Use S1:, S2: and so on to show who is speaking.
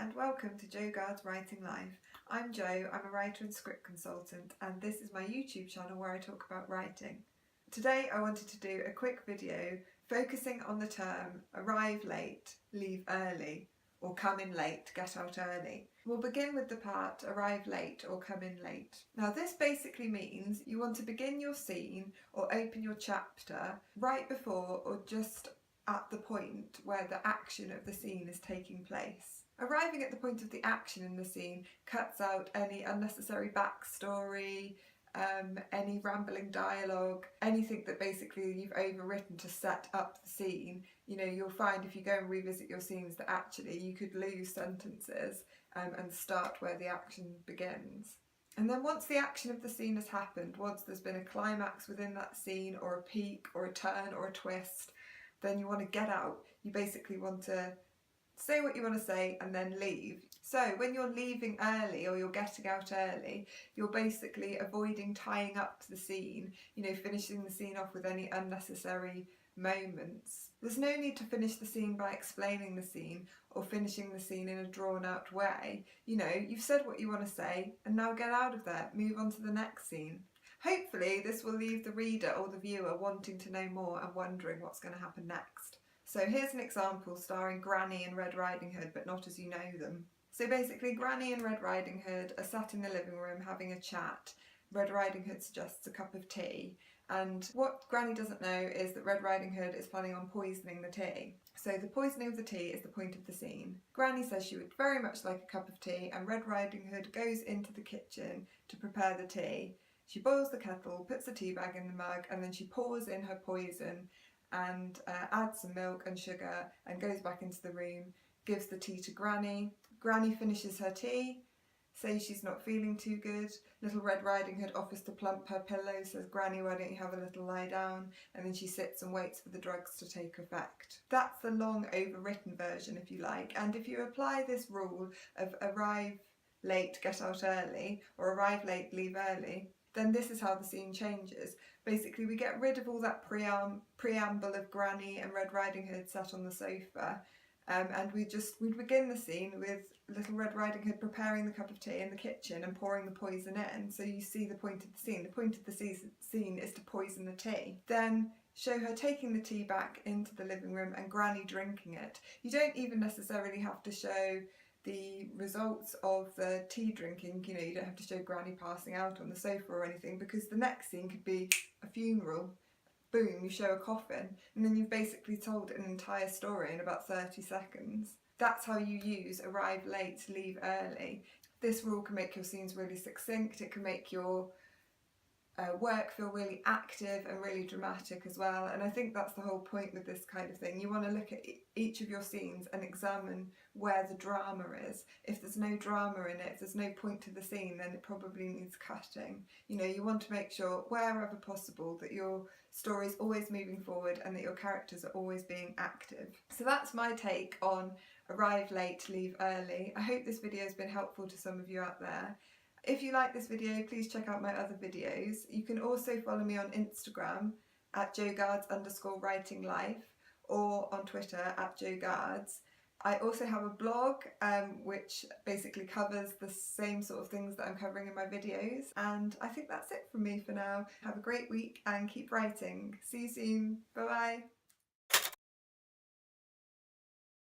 S1: and welcome to Jargon's Writing Life. I'm Jo, I'm a writer and script consultant, and this is my YouTube channel where I talk about writing. Today I wanted to do a quick video focusing on the term arrive late, leave early, or come in late, get out early. We'll begin with the part arrive late or come in late. Now this basically means you want to begin your scene or open your chapter right before or just at the point where the action of the scene is taking place. Arriving at the point of the action in the scene cuts out any unnecessary backstory, any rambling dialogue, anything that basically you've overwritten to set up the scene. You know, you'll find if you go and revisit your scenes that actually you could lose sentences and start where the action begins. And then once the action of the scene has happened, once there's been a climax within that scene or a peak or a turn or a twist, then you want to get out. You basically want to say what you want to say and then leave. So when you're leaving early or you're getting out early, you're basically avoiding tying up the scene, you know, finishing the scene off with any unnecessary moments. There's no need to finish the scene by explaining the scene or finishing the scene in a drawn out way. You know, you've said what you want to say and now get out of there, move on to the next scene. Hopefully this will leave the reader or the viewer wanting to know more and wondering what's going to happen next. So here's an example starring Granny and Red Riding Hood, but not as you know them. So basically Granny and Red Riding Hood are sat in the living room having a chat. Red Riding Hood suggests a cup of tea, and what Granny doesn't know is that Red Riding Hood is planning on poisoning the tea. So the poisoning of the tea is the point of the scene. Granny says she would very much like a cup of tea, and Red Riding Hood goes into the kitchen to prepare the tea. She boils the kettle, puts the tea bag in the mug, and then she pours in her poison and adds some milk and sugar and goes back into the room, gives the tea to Granny. Granny finishes her tea, says she's not feeling too good. Little Red Riding Hood offers to plump her pillow, says, "Granny, why don't you have a little lie down?" And then she sits and waits for the drugs to take effect. That's the long overwritten version, if you like, and if you apply this rule of arrive late, get out early, or arrive late, leave early, then this is how the scene changes. Basically we get rid of all that preamble of Granny and Red Riding Hood sat on the sofa, and we begin the scene with Little Red Riding Hood preparing the cup of tea in the kitchen and pouring the poison in. So you see the point of the scene. The point of the scene is to poison the tea. Then show her taking the tea back into the living room and Granny drinking it. You don't even necessarily have to show the results of the tea drinking, you know, you don't have to show Granny passing out on the sofa or anything, because the next scene could be a funeral. Boom, you show a coffin, and then you've basically told an entire story in about 30 seconds. That's how you use arrive late, leave early. This rule can make your scenes really succinct, it can make your work feel really active and really dramatic as well, and I think that's the whole point with this kind of thing. You want to look at each of your scenes and examine where the drama is. If there's no drama in it, if there's no point to the scene, then it probably needs cutting. You know, you want to make sure wherever possible that your story is always moving forward and that your characters are always being active. So that's my take on arrive late, leave early. I hope this video has been helpful to some of you out there. If you like this video, please check out my other videos. You can also follow me on Instagram at jogards_writinglife or on Twitter at jogards. I also have a blog which basically covers the same sort of things that I'm covering in my videos. And I think that's it from me for now. Have a great week and keep writing. See you soon. Bye bye.